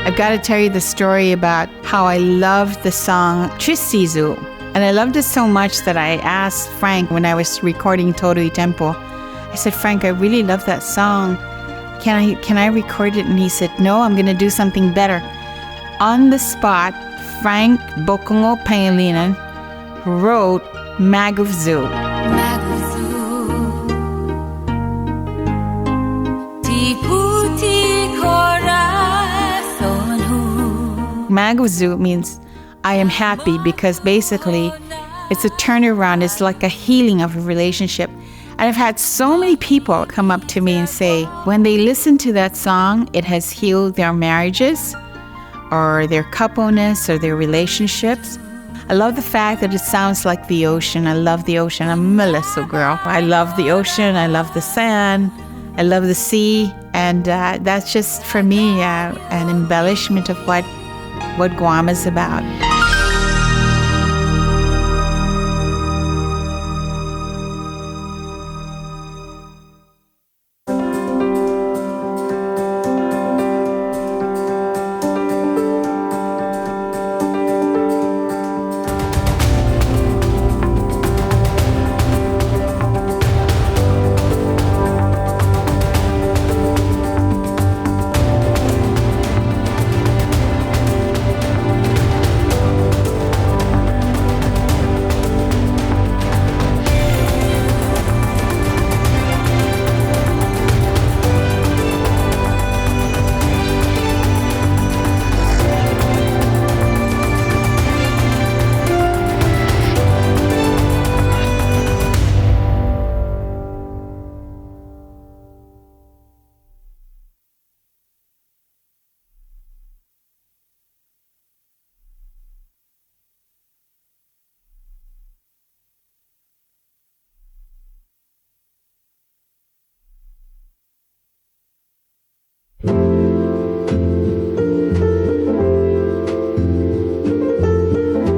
I've got to tell you the story about how I loved the song Tristizu. And I loved it so much that I asked Frank when I was recording Toru Tempo. I said, Frank, I really love that song. Can I record it? And he said, no, I'm going to do something better. On the spot, Frank Bokongo Pangilinan wrote Magof Yu. Magof Yu means I am happy, because basically it's a turnaround. It's like a healing of a relationship. And I've had so many people come up to me and say, when they listen to that song, it has healed their marriages or their coupleness or their relationships. I love the fact that it sounds like the ocean. I love the ocean. I'm a Melissa girl. I love the ocean. I love the sand. I love the sea. And that's just, for me, an embellishment of what Guam is about.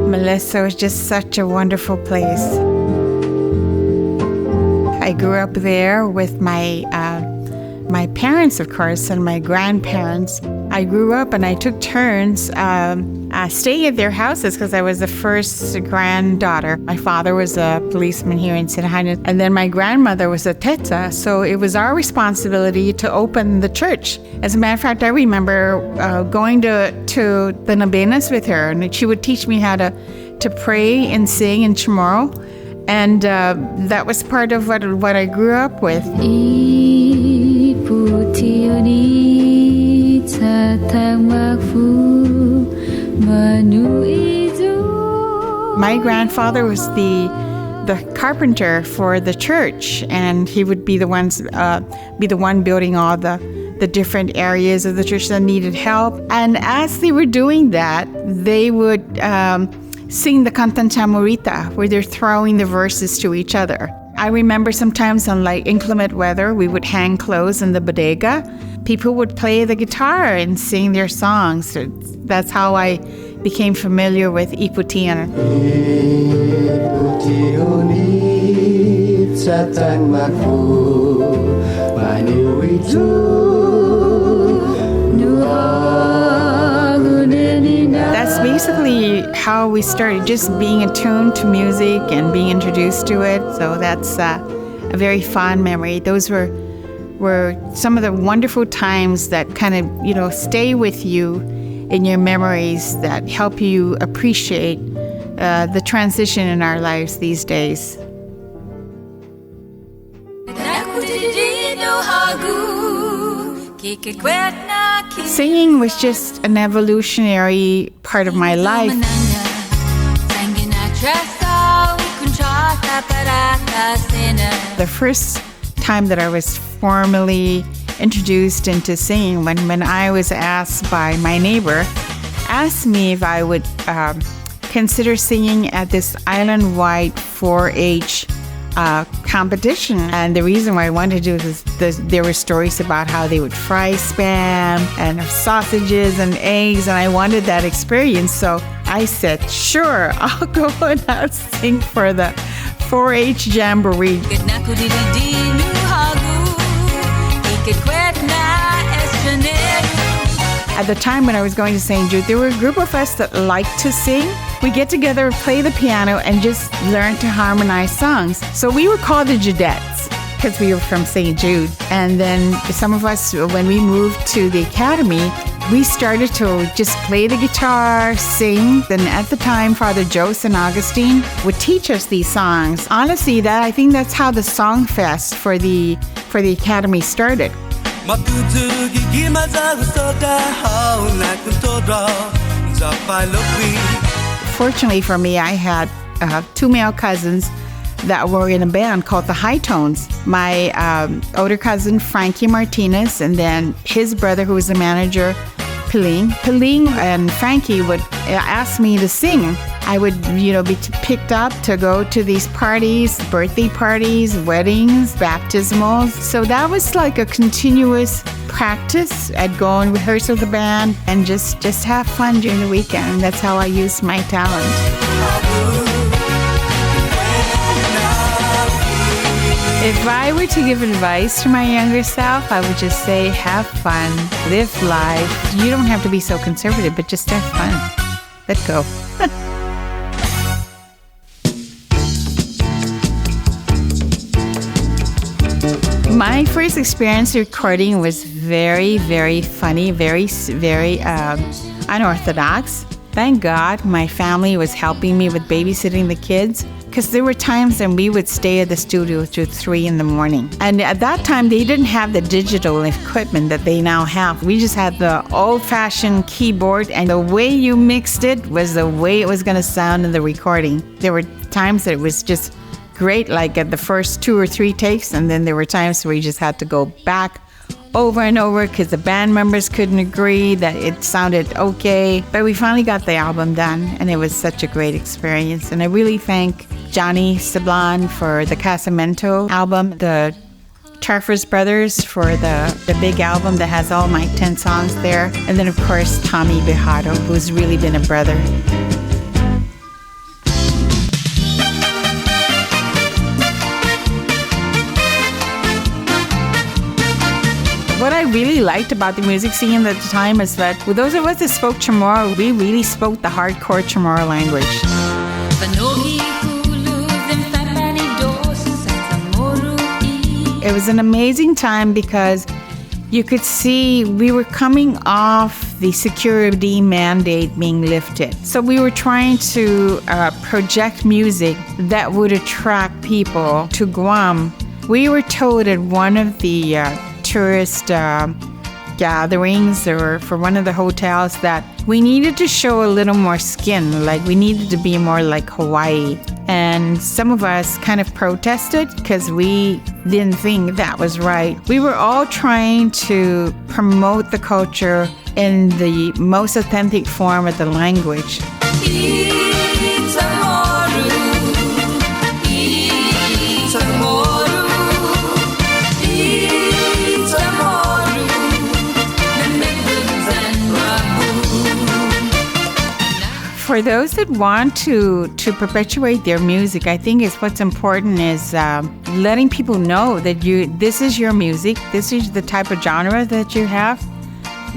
Melissa was just such a wonderful place. I grew up there with my parents, of course, and my grandparents. I grew up and I took turns staying at their houses because I was the first granddaughter. My father was a policeman here in Saina, and then my grandmother was a teta, so it was our responsibility to open the church. As a matter of fact, I remember going to the novenas with her, and she would teach me how to pray and sing in Chamorro, and that was part of what I grew up with. My grandfather was the carpenter for the church, and he would be the one building all the different areas of the church that needed help. And as they were doing that, they would sing the cantan chamorita, where they're throwing the verses to each other. I remember sometimes on inclement weather, we would hang clothes in the bodega. People would play the guitar and sing their songs. So that's how I became familiar with Iputian. That's basically how we started, just being attuned to music and being introduced to it. So that's a very fond memory. Those were some of the wonderful times that kind of, stay with you in your memories, that help you appreciate the transition in our lives these days. Singing was just an evolutionary part of my life. The first time that I was formally introduced into singing, when I was asked by my neighbor, asked me if I would consider singing at this island-wide 4-H competition. And the reason why I wanted to do it is there were stories about how they would fry Spam and sausages and eggs, and I wanted that experience. So I said, sure, I'll go and I'll sing for the 4-H Jamboree. At the time when I was going to St. Jude, there were a group of us that liked to sing. We get together, play the piano, and just learn to harmonize songs. So we were called the Judettes because we were from St. Jude. And then some of us, when we moved to the academy, we started to just play the guitar, sing. Then at the time, Father Joe St. Augustine would teach us these songs. Honestly, I think that's how the Song Fest for the academy started. Fortunately for me, I had 2 male cousins that were in a band called the High Tones. My older cousin, Frankie Martinez, and then his brother, who was the manager, Piling. Piling and Frankie would ask me to sing. I would, be picked up to go to these parties, birthday parties, weddings, baptismals. So that was like a continuous practice. I'd go and rehearse with the band and just have fun during the weekend. That's how I used my talent. If I were to give advice to my younger self, I would just say, have fun, live life. You don't have to be so conservative, but just have fun. Let go. My first experience recording was very, very funny, very unorthodox. Thank God my family was helping me with babysitting the kids, because there were times when we would stay at the studio till 3 in the morning. And at that time, they didn't have the digital equipment that they now have. We just had the old-fashioned keyboard, and the way you mixed it was the way it was going to sound in the recording. There were times that it was just great, like at the first 2 or 3 takes, and then there were times where you just had to go back over and over because the band members couldn't agree that it sounded okay. But we finally got the album done, and it was such a great experience. And I really thank Johnny Sablan for the Casamiento album, the Charfers Brothers for the big album that has all my 10 songs there, and then of course Tommy Bejado, who's really been a brother. What I really liked about the music scene at the time is that with those of us that spoke Chamorro, we really spoke the hardcore Chamorro language. It was an amazing time because you could see we were coming off the security mandate being lifted. So we were trying to project music that would attract people to Guam. We were told at one of the tourist gatherings or for one of the hotels that we needed to show a little more skin, like we needed to be more like Hawaii. And some of us kind of protested because we didn't think that was right. We were all trying to promote the culture in the most authentic form of the language. For those that want to perpetuate their music, I think what's important is letting people know that this is your music, this is the type of genre that you have,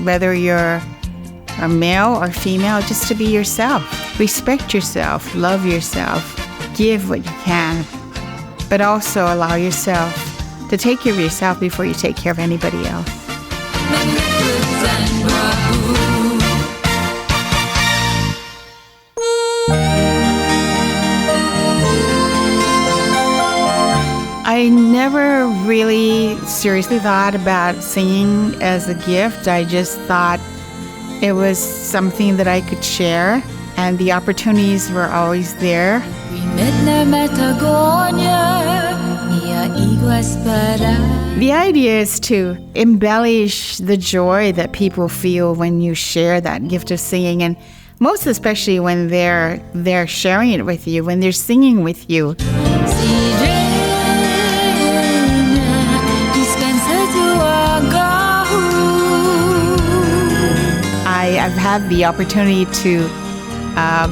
whether you're a male or female, just to be yourself. Respect yourself, love yourself, give what you can, but also allow yourself to take care of yourself before you take care of anybody else. I never really seriously thought about singing as a gift. I just thought it was something that I could share, and the opportunities were always there. The idea is to embellish the joy that people feel when you share that gift of singing, and most especially when they're sharing it with you, when they're singing with you. I've had the opportunity to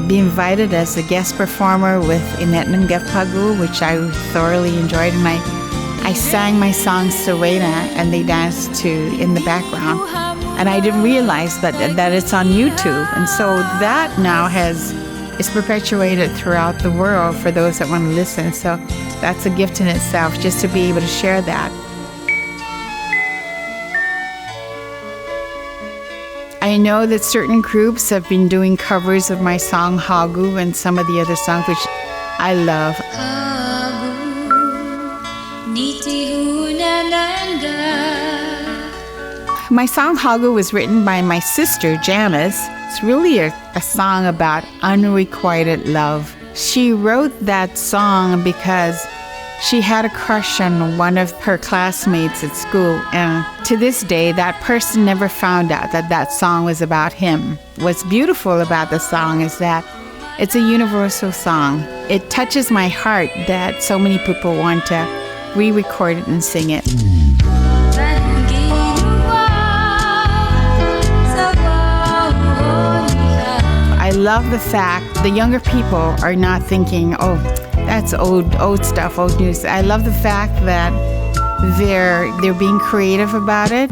be invited as a guest performer with Inetnang Pugu, which I thoroughly enjoyed, and I I sang my song Saina, and they danced to in the background. And I didn't realize that it's on YouTube. And so that now is perpetuated throughout the world for those that want to listen. So that's a gift in itself, just to be able to share that. I know that certain groups have been doing covers of my song Hågu and some of the other songs, which I love. My song Hågu was written by my sister Janice. It's really a song about unrequited love. She wrote that song because she had a crush on one of her classmates at school, and to this day, that person never found out that song was about him. What's beautiful about the song is that it's a universal song. It touches my heart that so many people want to re-record it and sing it. I love the fact the younger people are not thinking, oh, that's old stuff, old news. I love the fact that they're being creative about it.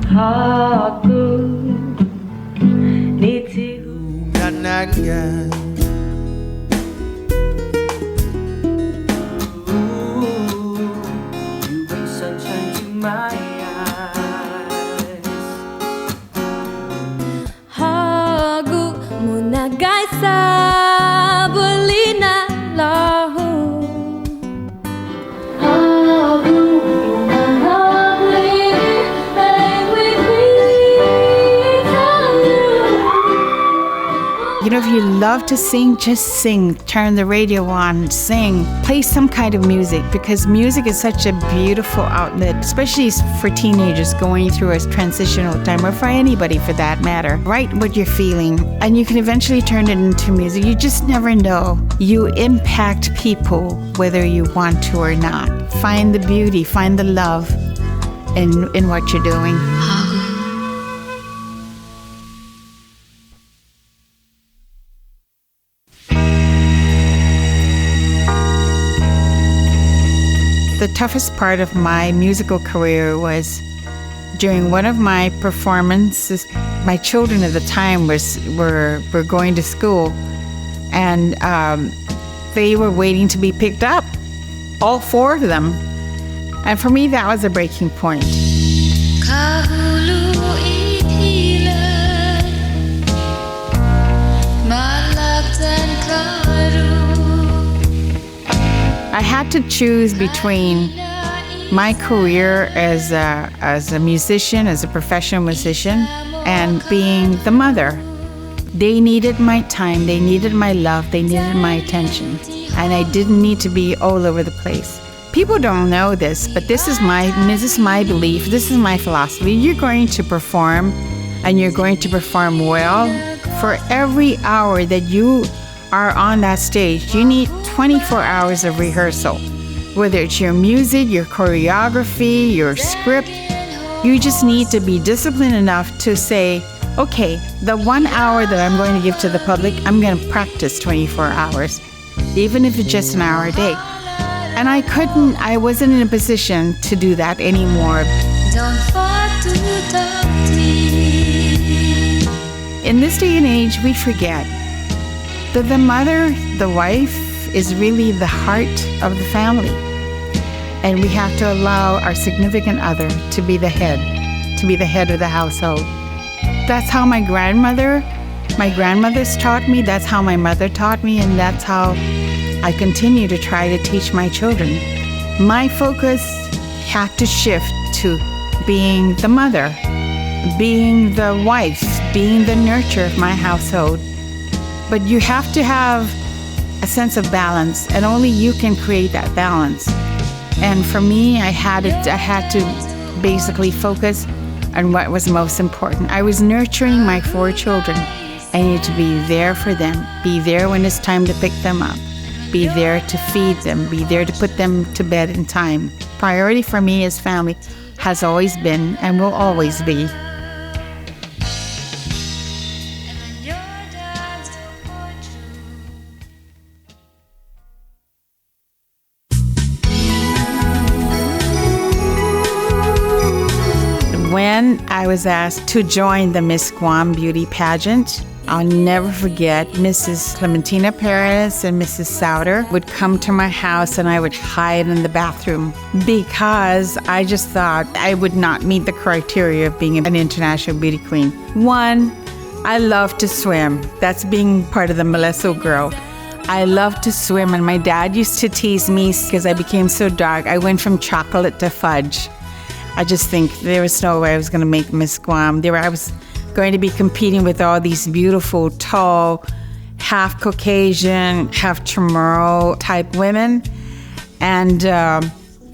You know, if you love to sing, just sing. Turn the radio on, sing. Play some kind of music, because music is such a beautiful outlet, especially for teenagers going through a transitional time, or for anybody for that matter. Write what you're feeling, and you can eventually turn it into music. You just never know. You impact people whether you want to or not. Find the beauty, find the love in what you're doing. The toughest part of my musical career was during one of my performances. My children at the time were going to school, and they were waiting to be picked up, all four of them. And for me, that was a breaking point. I had to choose between my career as a musician, as a professional musician, and being the mother. They needed my time, they needed my love, they needed my attention, and I didn't need to be all over the place. People don't know this, but this is my belief, this is my philosophy. You're going to perform, and you're going to perform well. For every hour that you are on that stage, you need 24 hours of rehearsal. Whether it's your music, your choreography, your script, you just need to be disciplined enough to say, okay, the 1 hour that I'm going to give to the public, I'm going to practice 24 hours, even if it's just an hour a day. And I wasn't in a position to do that anymore. In this day and age, we forget that the mother, the wife, is really the heart of the family. And we have to allow our significant other to be the head of the household. That's how my grandmothers taught me, that's how my mother taught me, and that's how I continue to try to teach my children. My focus had to shift to being the mother, being the wife, being the nurturer of my household. But you have to have a sense of balance, and only you can create that balance. And for me, I had to basically focus on what was most important. I was nurturing my 4 children. I needed to be there for them, be there when it's time to pick them up, be there to feed them, be there to put them to bed in time. Priority for me as family has always been and will always be. I was asked to join the Miss Guam beauty pageant. I'll never forget Mrs. Clementina Perez and Mrs. Souter would come to my house and I would hide in the bathroom because I just thought I would not meet the criteria of being an international beauty queen. One, I love to swim. That's being part of the Malesso girl. I love to swim, and my dad used to tease me because I became so dark. I went from chocolate to fudge. I just think there was no way I was going to make Miss Guam. I was going to be competing with all these beautiful, tall, half Caucasian, half Chamorro type women. And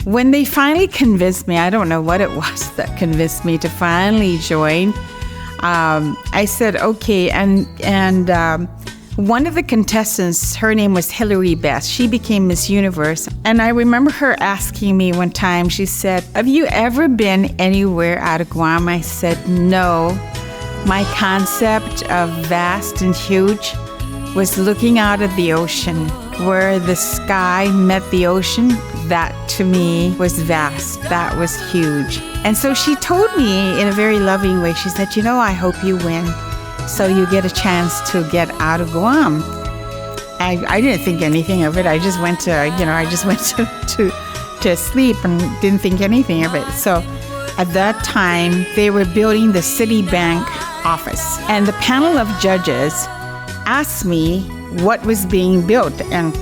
when they finally convinced me, I don't know what it was that convinced me to finally join. I said, okay, and one of the contestants, her name was Hillary Best. She became Miss Universe. And I remember her asking me one time, she said, have you ever been anywhere out of Guam? I said, no. My concept of vast and huge was looking out at the ocean, where the sky met the ocean. That to me was vast. That was huge. And so she told me in a very loving way, she said, I hope you win, so you get a chance to get out of Guam. I didn't think anything of it. I just went to sleep and didn't think anything of it. So at that time, they were building the Citibank office, and the panel of judges asked me what was being built, and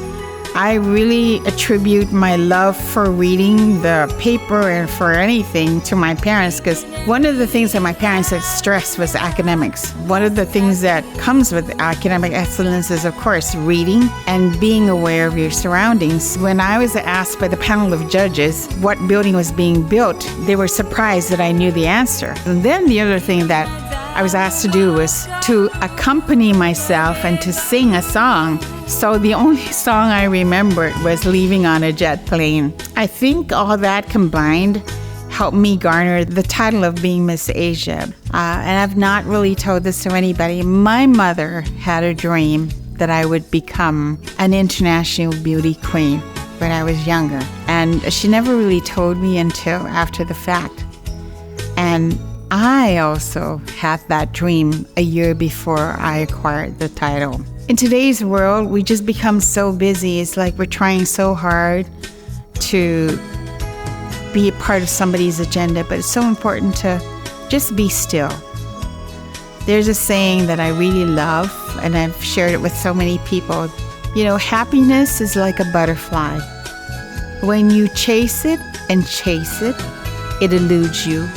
I really attribute my love for reading the paper and for anything to my parents, because one of the things that my parents had stressed was academics. One of the things that comes with academic excellence is, of course, reading and being aware of your surroundings. When I was asked by the panel of judges what building was being built, they were surprised that I knew the answer. And then the other thing that I was asked to do was to accompany myself and to sing a song. So the only song I remembered was Leaving on a Jet Plane. I think all that combined helped me garner the title of being Miss Asia. And I've not really told this to anybody. My mother had a dream that I would become an international beauty queen when I was younger. And she never really told me until after the fact. And I also had that dream a year before I acquired the title. In today's world, we just become so busy. It's like we're trying so hard to be a part of somebody's agenda, but it's so important to just be still. There's a saying that I really love, and I've shared it with so many people. Happiness is like a butterfly. When you chase it, it eludes you.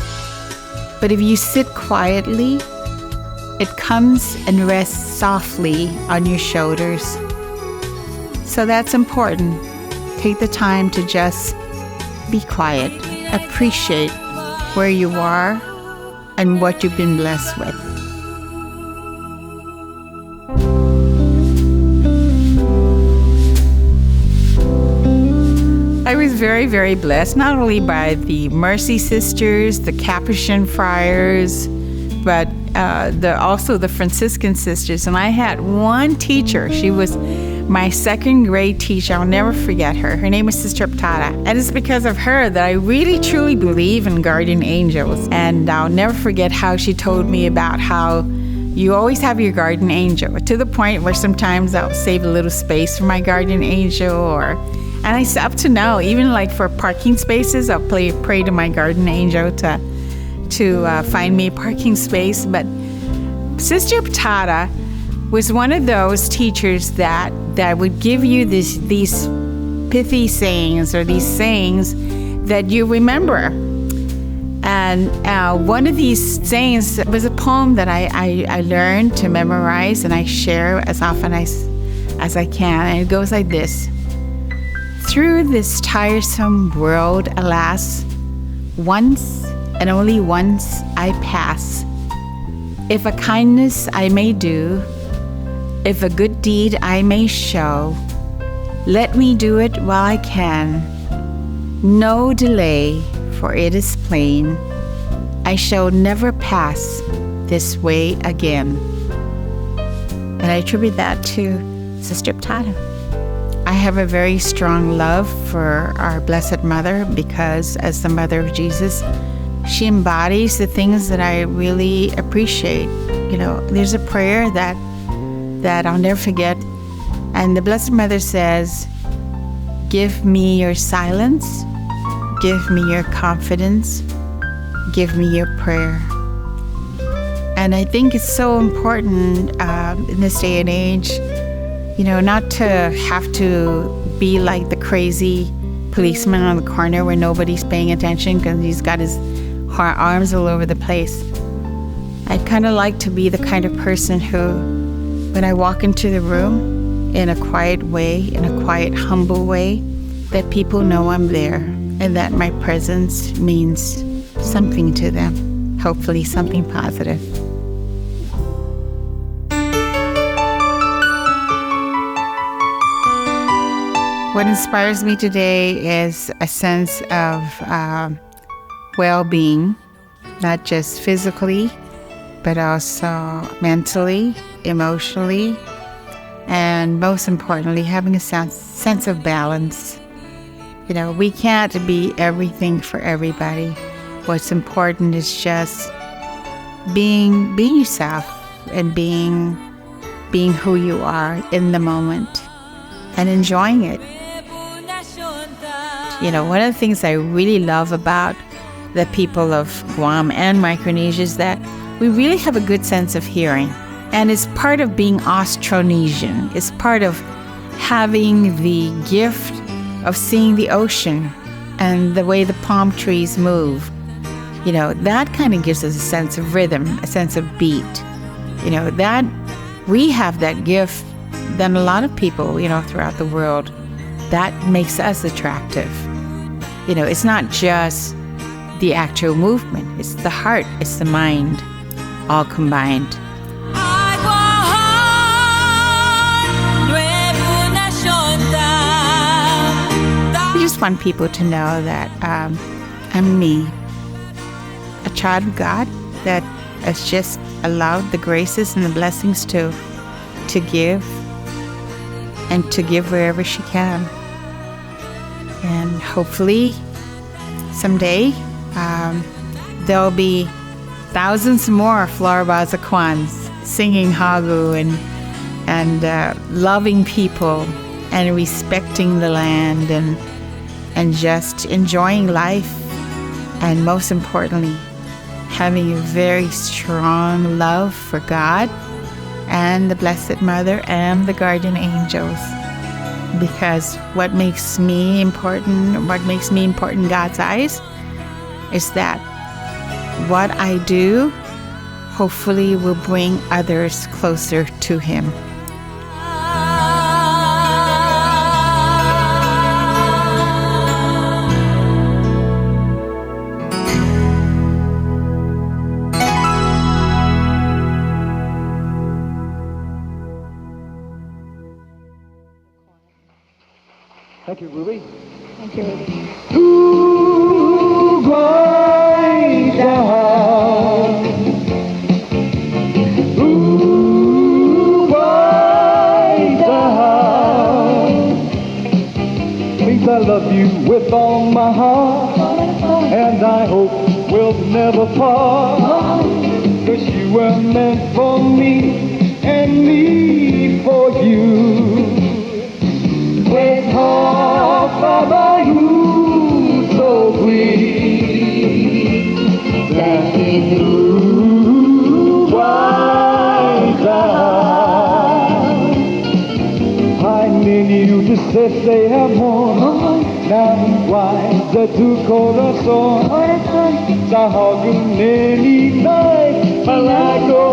But if you sit quietly, it comes and rests softly on your shoulders. So that's important. Take the time to just be quiet. Appreciate where you are and what you've been blessed with. I was very, very blessed, not only by the Mercy Sisters, the Capuchin Friars, but also the Franciscan Sisters. And I had one teacher. She was my second grade teacher. I'll never forget her. Her name was Sister Ptata. And it's because of her that I really, truly believe in guardian angels. And I'll never forget how she told me about how you always have your guardian angel, to the point where sometimes I'll save a little space for my guardian angel, and I up to now, even like for parking spaces, I'll pray to my guardian angel to find me a parking space. But Sister Ptata was one of those teachers that would give you these pithy sayings, or these sayings that you remember. And one of these sayings was a poem that I learned to memorize, and I share as often as I can. And it goes like this. Through this tiresome world, alas, once and only once I pass. If a kindness I may do, if a good deed I may show, let me do it while I can. No delay, for it is plain, I shall never pass this way again. And I attribute that to Sister Ptata. I have a very strong love for our Blessed Mother because, as the Mother of Jesus, she embodies the things that I really appreciate. You know, there's a prayer that I'll never forget. And the Blessed Mother says, "Give me your silence, give me your confidence, give me your prayer." And I think it's so important in this day and age, you know, not to have to be like the crazy policeman on the corner where nobody's paying attention because he's got his arms all over the place. I'd kind of like to be the kind of person who, when I walk into the room in a quiet way, in a quiet, humble way, that people know I'm there and that my presence means something to them, hopefully something positive. What inspires me today is a sense of well-being, not just physically, but also mentally, emotionally, and most importantly, having a sense of balance. You know, we can't be everything for everybody. What's important is just being yourself and being who you are in the moment and enjoying it. You know, one of the things I really love about the people of Guam and Micronesia is that we really have a good sense of hearing. And it's part of being Austronesian. It's part of having the gift of seeing the ocean and the way the palm trees move. You know, that kind of gives us a sense of rhythm, a sense of beat. You know, that we have that gift than a lot of people, you know, throughout the world. That makes us attractive. You know, it's not just the actual movement. It's the heart, it's the mind, all combined. I just want people to know that I'm me, a child of God that has just allowed the graces and the blessings to give, and to give wherever she can. And hopefully someday there'll be thousands more Flora Baza Quans singing Hågu and loving people and respecting the land and just enjoying life, and most importantly, having a very strong love for God and the Blessed Mother and the guardian angels. Because what makes me important in God's eyes is that what I do hopefully will bring others closer to Him. Thank you, Ruby. Thank you, Ruby. Means I love you with all my heart, and I hope we'll never part, 'cause you were meant for me and me for you. With Hågu, so sweet, dancing through white clouds. I need you to say amor, nai de tu corazón. Sa Hågu neni nai malago.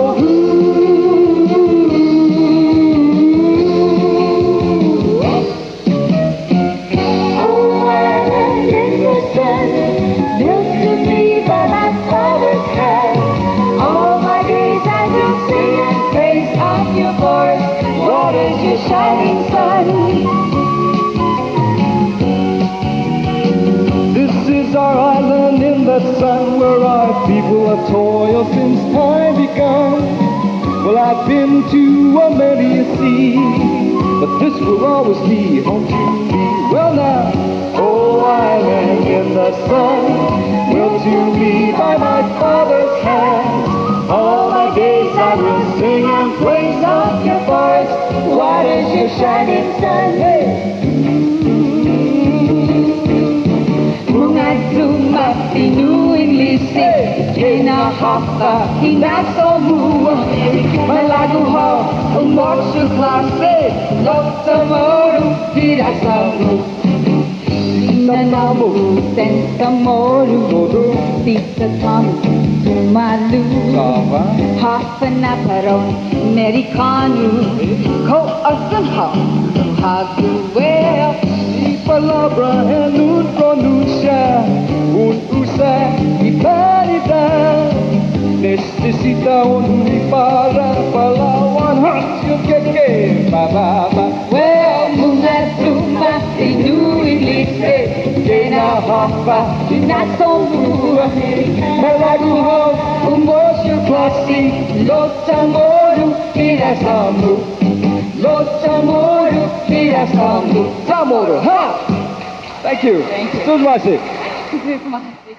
Shining sun. This is our island in the sun, where our people have toiled since time begun. Well, I've been to a many a sea, but this will always be home to me. Well now, oh island in the sun, will to me I will sing and praise of your voice. What is your shining sun? Hey. Zuma tinuin lisi Kena hapa inasomu Malaguha, umotsu klase, Lotamoru, Hirasamu. Nanamu Sensamoru Sita Tamu Tumalu Hafanaparon Americanu Ko Asanha Hågu Palabra and un pronuncia, un usa y valida. Necesita un para Palawan Hansio que baba. Well, Munazuma tinuin lisi Kena hapa inasomu Malaguha, umotsu klase, Lotamoru, Hirasamu. Lotamoru, Hirasamu. Chamorro, ha! Thank you. Thank you. Suzumashi. Suzumashi.